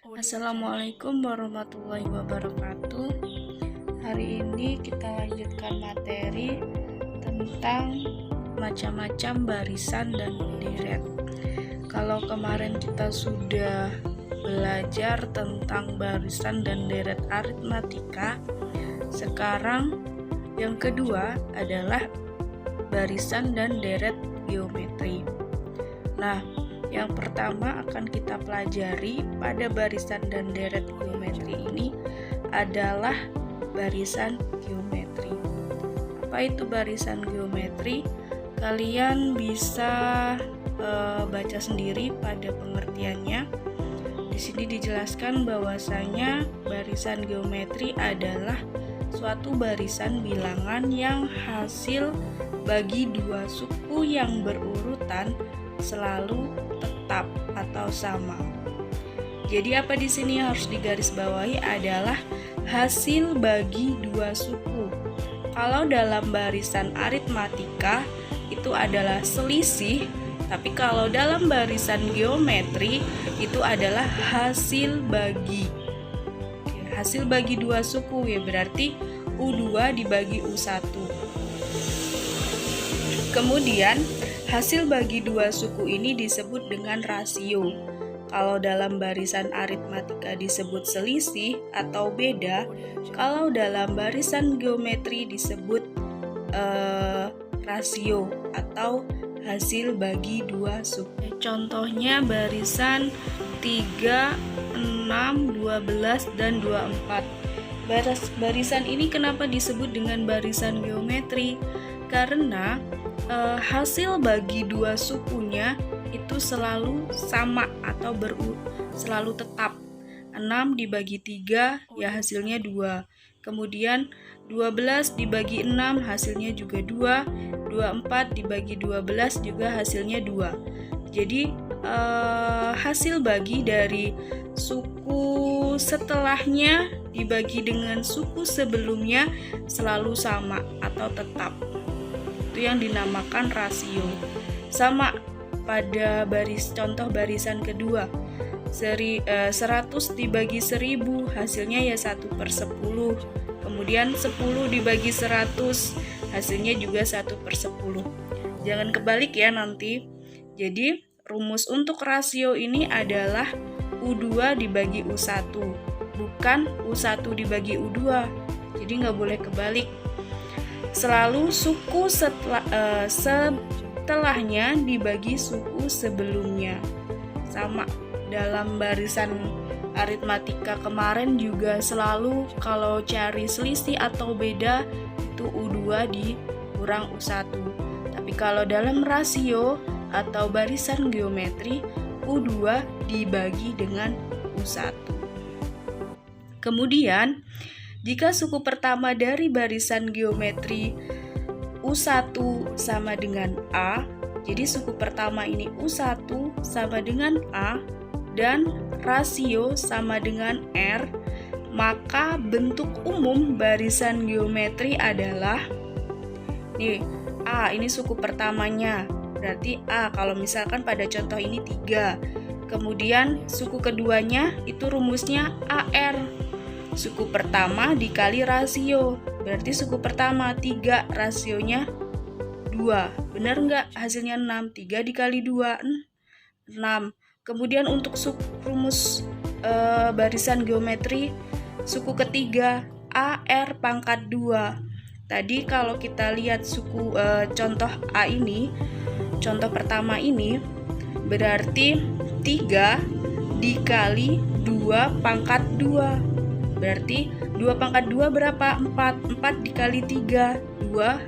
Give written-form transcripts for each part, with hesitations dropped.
Assalamualaikum warahmatullahi wabarakatuh. Hari ini kita lanjutkan materi tentang macam-macam barisan dan deret. Kalau kemarin kita sudah belajar tentang barisan dan deret aritmatika, sekarang yang kedua adalah barisan dan deret geometri. Nah, yang pertama akan kita pelajari pada barisan dan deret geometri ini adalah barisan geometri. Apa itu barisan geometri? Kalian bisa baca sendiri pada pengertiannya. Di sini dijelaskan bahwasanya barisan geometri adalah suatu barisan bilangan yang hasil bagi dua suku yang berurutan selalu tetap atau sama. Jadi apa di sini harus digarisbawahi adalah hasil bagi dua suku. Kalau dalam barisan aritmatika itu adalah selisih, tapi kalau dalam barisan geometri itu adalah hasil bagi. Hasil bagi dua suku ya berarti U2 dibagi U1. Kemudian hasil bagi dua suku ini disebut dengan rasio. Kalau dalam barisan aritmatika disebut selisih atau beda, kalau dalam barisan geometri disebut rasio atau hasil bagi dua suku. Contohnya barisan 3, 6, 12, dan 24. Barisan ini kenapa disebut dengan barisan geometri? Karena hasil bagi dua sukunya itu selalu sama atau selalu tetap. 6 dibagi 3 ya hasilnya 2. Kemudian 12 dibagi 6 hasilnya juga 2. 24 dibagi 12 juga hasilnya 2. Jadi hasil bagi dari suku setelahnya dibagi dengan suku sebelumnya selalu sama atau tetap. Itu yang dinamakan rasio. Sama pada contoh barisan kedua, 100 dibagi 1000 hasilnya ya 1/10. Kemudian 10 dibagi 100 hasilnya juga 1/10. Jangan kebalik ya nanti. Jadi rumus untuk rasio ini adalah U2 dibagi U1, bukan U1 dibagi U2. Jadi nggak boleh kebalik. Selalu suku setelahnya dibagi suku sebelumnya. Sama dalam barisan aritmatika kemarin juga selalu kalau cari selisih atau beda itu U2 dikurang U1. Tapi kalau dalam rasio atau barisan geometri U2 dibagi dengan U1. Kemudian jika suku pertama dari barisan geometri U1 sama dengan A, jadi suku pertama ini U1 sama dengan A dan rasio sama dengan R, maka bentuk umum barisan geometri adalah A, ini suku pertamanya, berarti A kalau misalkan pada contoh ini 3. Kemudian suku keduanya itu rumusnya AR. Suku pertama dikali rasio, berarti suku pertama 3, rasionya 2. Benar nggak? Hasilnya 6. 3 dikali 2, 6. Kemudian untuk rumus barisan geometri, suku ketiga AR pangkat 2. Tadi kalau kita lihat suku contoh A ini, contoh pertama ini, berarti 3 dikali 2 pangkat 2. Berarti 2 pangkat 2 berapa? 4. 4 dikali 3, 2,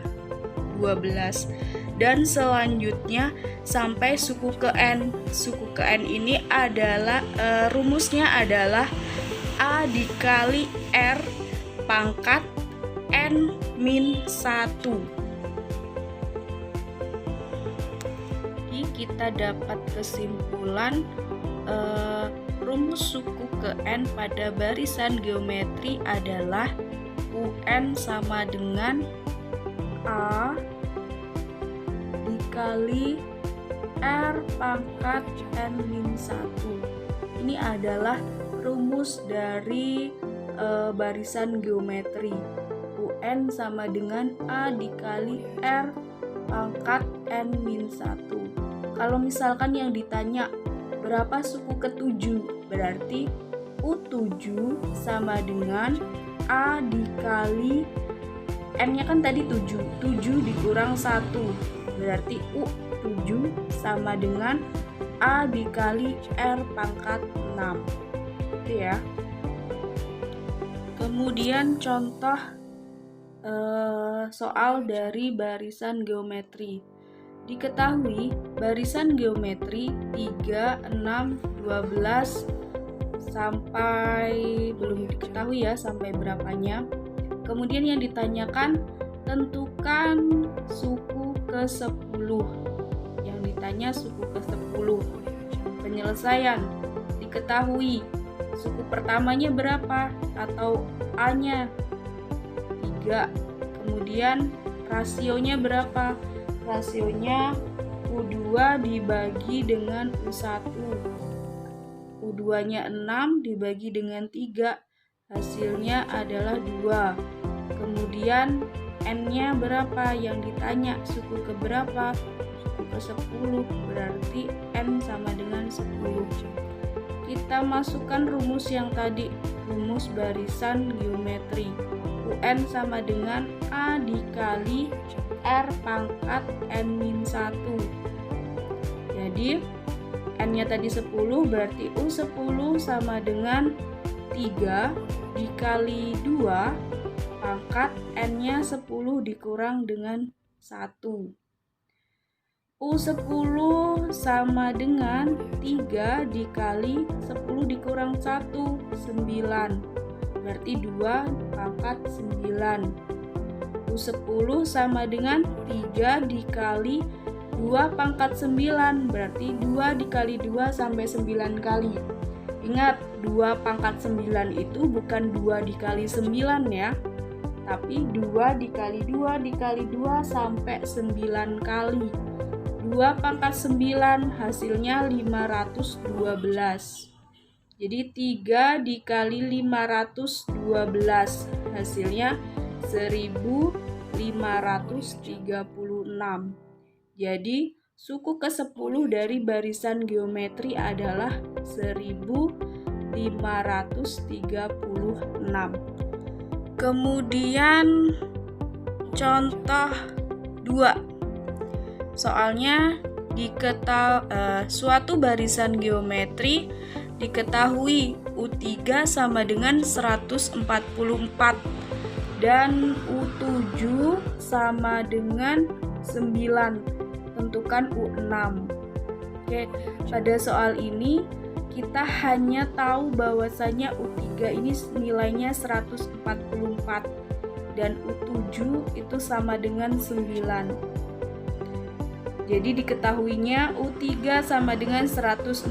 12. Dan selanjutnya sampai suku ke N. Suku ke N ini adalah rumusnya adalah A dikali R pangkat N min 1. Jadi kita dapat kesimpulan rumus suku ke N pada barisan geometri adalah UN sama dengan A dikali R pangkat N-1. Ini adalah rumus dari barisan geometri. UN sama dengan A dikali R pangkat N-1. Kalau misalkan yang ditanya berapa suku ke-7, berarti U7 sama dengan A dikali N-nya kan tadi 7 dikurang 1, berarti U7 sama dengan A dikali R pangkat 6. Itu ya. Kemudian contoh soal dari barisan geometri. Diketahui barisan geometri 3, 6, 12 sampai belum diketahui ya sampai berapanya. Kemudian yang ditanyakan tentukan suku ke-10. Yang ditanya suku ke-10. Penyelesaian diketahui suku pertamanya berapa atau A-nya 3. Kemudian rasionya berapa? Rasionya U2 dibagi dengan U1. U2-nya 6 dibagi dengan 3. Hasilnya adalah 2. Kemudian N-nya berapa? Yang ditanya suku ke berapa? Suku ke-10. Berarti N sama dengan 10. Kita masukkan rumus yang tadi, rumus barisan geometri. UN sama dengan A dikali R pangkat N-1. Jadi N-nya tadi 10, berarti U10 sama dengan 3 dikali 2 pangkat N-nya 10 dikurang dengan 1. U10 sama dengan 3 dikali 10 dikurang 1, 9. Berarti 2 pangkat 9. U10 sama dengan 3 dikali 2 pangkat 9. Berarti 2 dikali 2 sampai 9 kali. Ingat, 2 pangkat 9 itu bukan 2 dikali 9 ya. Tapi 2 dikali 2 dikali 2 sampai 9 kali. 2 pangkat 9 hasilnya 512. Jadi 3 dikali 512 hasilnya 1536. Jadi suku ke-10 dari barisan geometri adalah 1536. Kemudian contoh 2. Soalnya suatu barisan geometri diketahui U3 sama dengan 144 dan U7 sama dengan 9. Tentukan U6. Oke, pada soal ini kita hanya tahu bahwasanya U3 ini nilainya 144 dan U7 itu sama dengan 9. Jadi diketahuinya U3 sama dengan 144.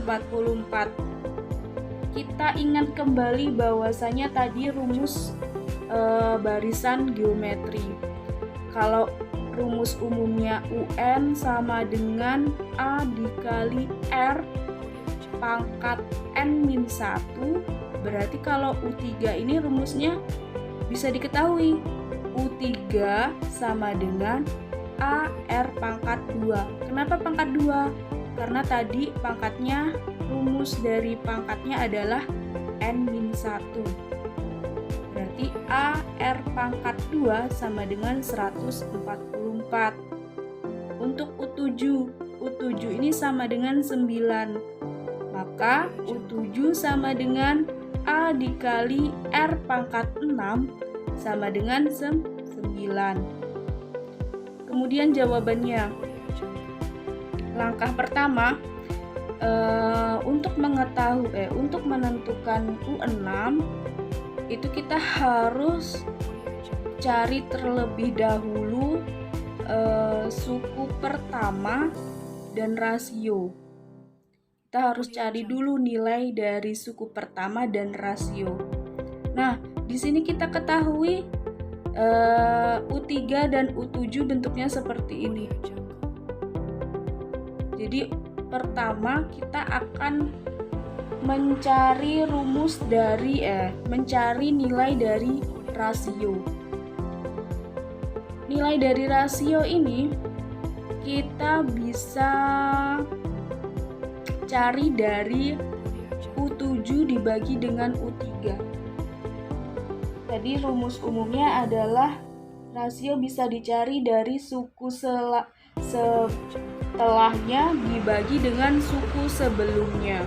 Kita ingat kembali bahwasanya tadi rumus barisan geometri. Kalau rumus umumnya UN sama dengan A dikali R pangkat N-1, berarti kalau U3 ini rumusnya bisa diketahui. U3 sama dengan A R pangkat 2. Kenapa pangkat 2? Karena tadi pangkatnya, rumus dari pangkatnya adalah N-1. Berarti A R pangkat 2 sama dengan 144. Untuk U7 ini sama dengan 9. Maka U7 sama dengan A dikali R pangkat 6 sama dengan 9. Kemudian jawabannya. Langkah pertama, untuk menentukan U6 itu kita harus cari terlebih dahulu suku pertama dan rasio. Kita harus cari dulu nilai dari suku pertama dan rasio. Nah, di sini kita ketahui U3 dan U7 bentuknya seperti ini. Jadi pertama kita akan mencari nilai dari rasio. Nilai dari rasio ini kita bisa cari dari U7 dibagi dengan U3. Tadi rumus umumnya adalah rasio bisa dicari dari suku setelahnya dibagi dengan suku sebelumnya.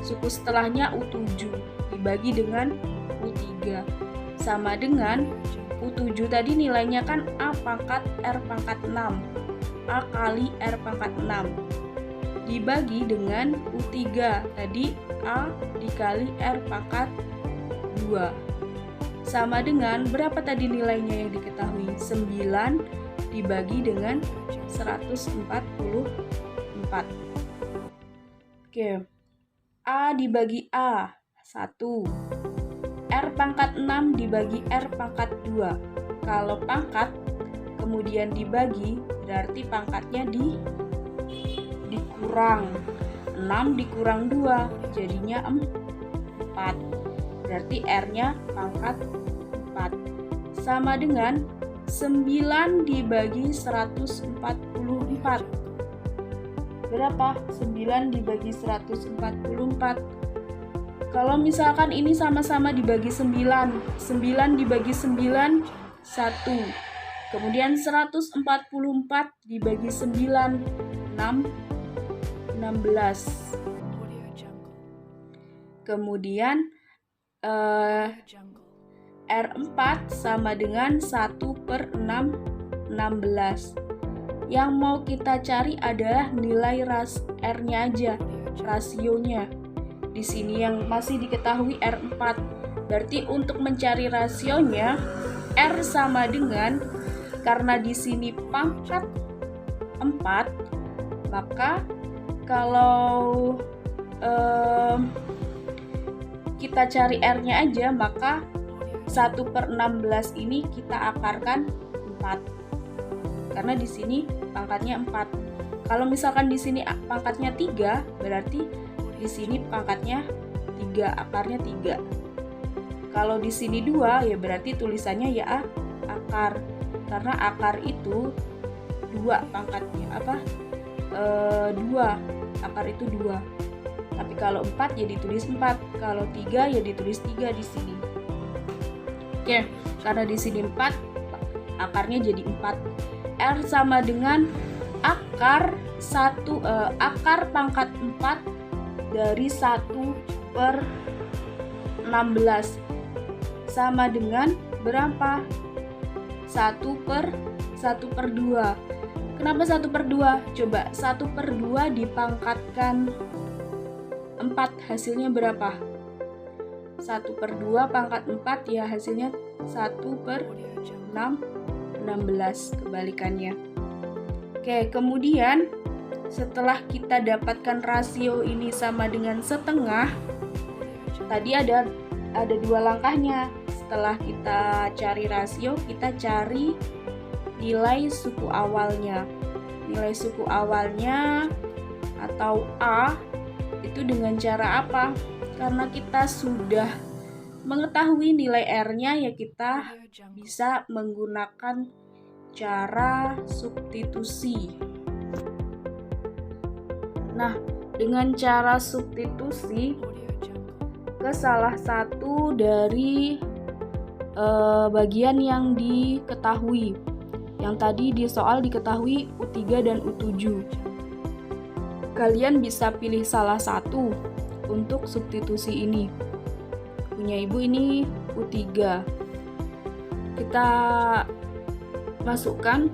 Suku setelahnya U7 dibagi dengan U3 sama dengan U7 tadi nilainya kan A pangkat R pangkat 6. A kali R pangkat 6 dibagi dengan U3 tadi A dikali R pangkat 2 sama dengan berapa tadi nilainya yang diketahui? 9 dibagi dengan 144. Oke. A dibagi A 1. R pangkat 6 dibagi R pangkat 2. Kalau pangkat kemudian dibagi berarti pangkatnya dikurang. 6 dikurang 2 jadinya 4. Berarti R-nya pangkat 4 sama dengan 9 dibagi 144. Berapa? 9 dibagi 144. Kalau misalkan ini sama-sama dibagi 9 dibagi 9 1. Kemudian 144 dibagi 9 16. Kemudian R4 sama dengan 1/6 16. Yang mau kita cari adalah nilai R-nya aja, rasionya. Di sini yang masih diketahui R4. Berarti untuk mencari rasionya R sama dengan, karena di sini pangkat 4, maka kalau kita cari R-nya aja, maka 1/16 ini kita akarkan 4. Karena di sini pangkatnya 4. Kalau misalkan di sini pangkatnya 3, berarti di sini pangkatnya 3, akarnya 3. Kalau di sini 2, ya berarti tulisannya ya akar. Karena akar itu 2 pangkatnya 2. Akar itu 2. Tapi kalau 4 ya ditulis 4, kalau 3 ya ditulis 3 di sini. Oke, karena di sini 4, akarnya jadi 4. R sama dengan akar pangkat 4 dari 1/16 sama dengan berapa? 1/2. Kenapa 1/2? Coba 1/2 dipangkatkan 4 hasilnya berapa? 1/2 pangkat 4 ya hasilnya 1/16 kebalikannya. Oke, kemudian setelah kita dapatkan rasio ini sama dengan setengah, tadi ada 2 langkahnya. Setelah kita cari rasio, kita cari nilai suku awalnya. Nilai suku awalnya atau A itu dengan cara apa? Karena kita sudah mengetahui nilai R-nya, ya kita bisa menggunakan cara substitusi. Nah, dengan cara substitusi ke salah satu dari bagian yang diketahui. Yang tadi di soal diketahui U3 dan U7. Kalian bisa pilih salah satu untuk substitusi ini. Punya ibu ini U3. Kita masukkan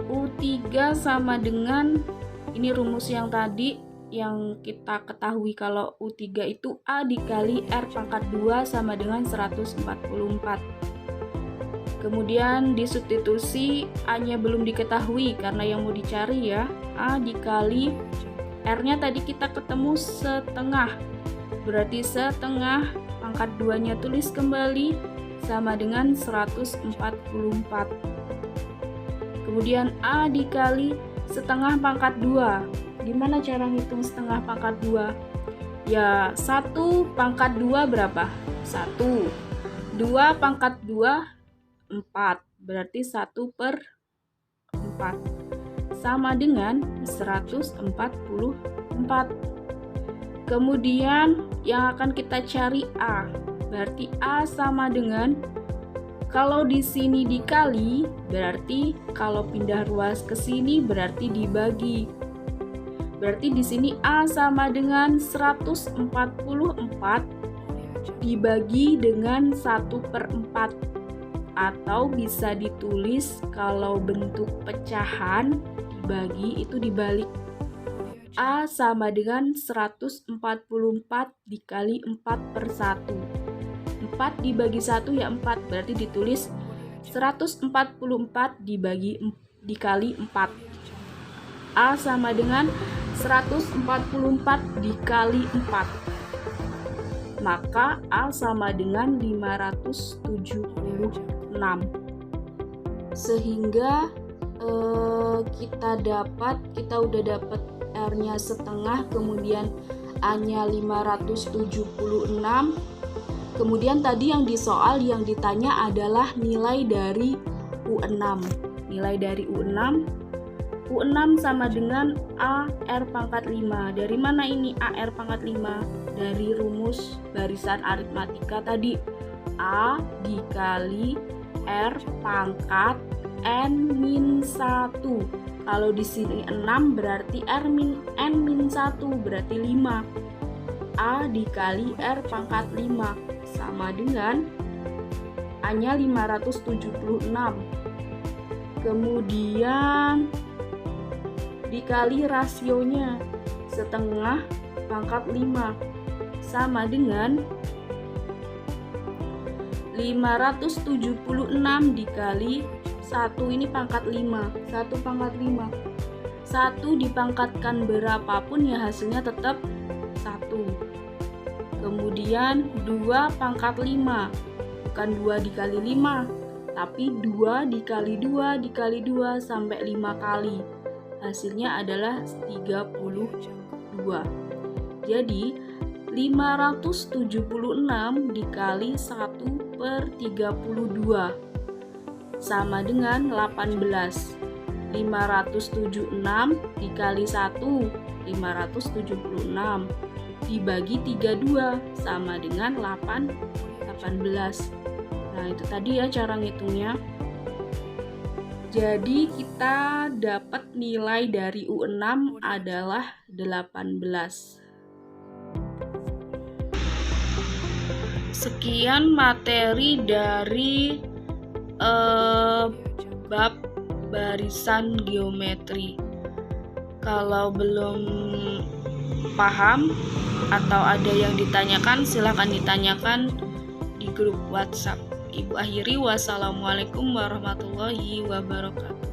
U3 sama dengan, ini rumus yang tadi yang kita ketahui kalau U3 itu A dikali R pangkat 2 sama dengan 144. Kemudian disubstitusi, A-nya belum diketahui karena yang mau dicari ya, A dikali R-nya tadi kita ketemu setengah. Berarti setengah pangkat 2-nya tulis kembali sama dengan 144. Kemudian A dikali setengah pangkat 2. Gimana cara ngitung setengah pangkat 2? Ya, 1 pangkat 2 berapa? 1. 2 pangkat 2, 4. Berarti 1/4. Sama dengan 144. Kemudian yang akan kita cari A. Berarti A sama dengan, kalau di sini dikali, berarti kalau pindah ruas ke sini berarti dibagi. Berarti di sini A sama dengan 144 dibagi dengan 1/4. Atau bisa ditulis kalau bentuk pecahan dibagi itu dibalik. A sama dengan 144 dikali 4/1. 4 dibagi 1 ya 4, berarti ditulis 144 dikali 4. A sama dengan 144 dikali 4. Maka A sama dengan 576. Sehingga kita udah dapat R-nya setengah, kemudian A-nya 576. Kemudian tadi yang di soal yang ditanya adalah nilai dari U6. Nilai dari U6 sama dengan AR pangkat 5. Dari mana ini AR pangkat 5? Dari rumus barisan aritmatika tadi. A dikali R pangkat N-1. Kalau di sini 6 berarti N-1 berarti 5. A dikali R pangkat 5 sama dengan A-nya 576. Kemudian dikali rasionya setengah pangkat 5 sama dengan 576 dikali 1, ini pangkat 5, 1 pangkat 5. 1 dipangkatkan berapapun ya hasilnya tetap 1. Kemudian 2 pangkat 5, bukan 2 dikali 5, tapi 2 dikali 2 dikali 2 sampai 5 kali. Hasilnya adalah 32. Jadi 576 dikali 1/32 sama dengan 18. 576 dikali 1, 576 dibagi 32 sama dengan 18. Nah, itu tadi ya cara ngitungnya. Jadi kita dapat nilai dari U6 adalah 18. Sekian materi dari bab barisan geometri. Kalau belum paham atau ada yang ditanyakan, silahkan ditanyakan di grup WhatsApp. Ibu akhiri, wassalamualaikum warahmatullahi wabarakatuh.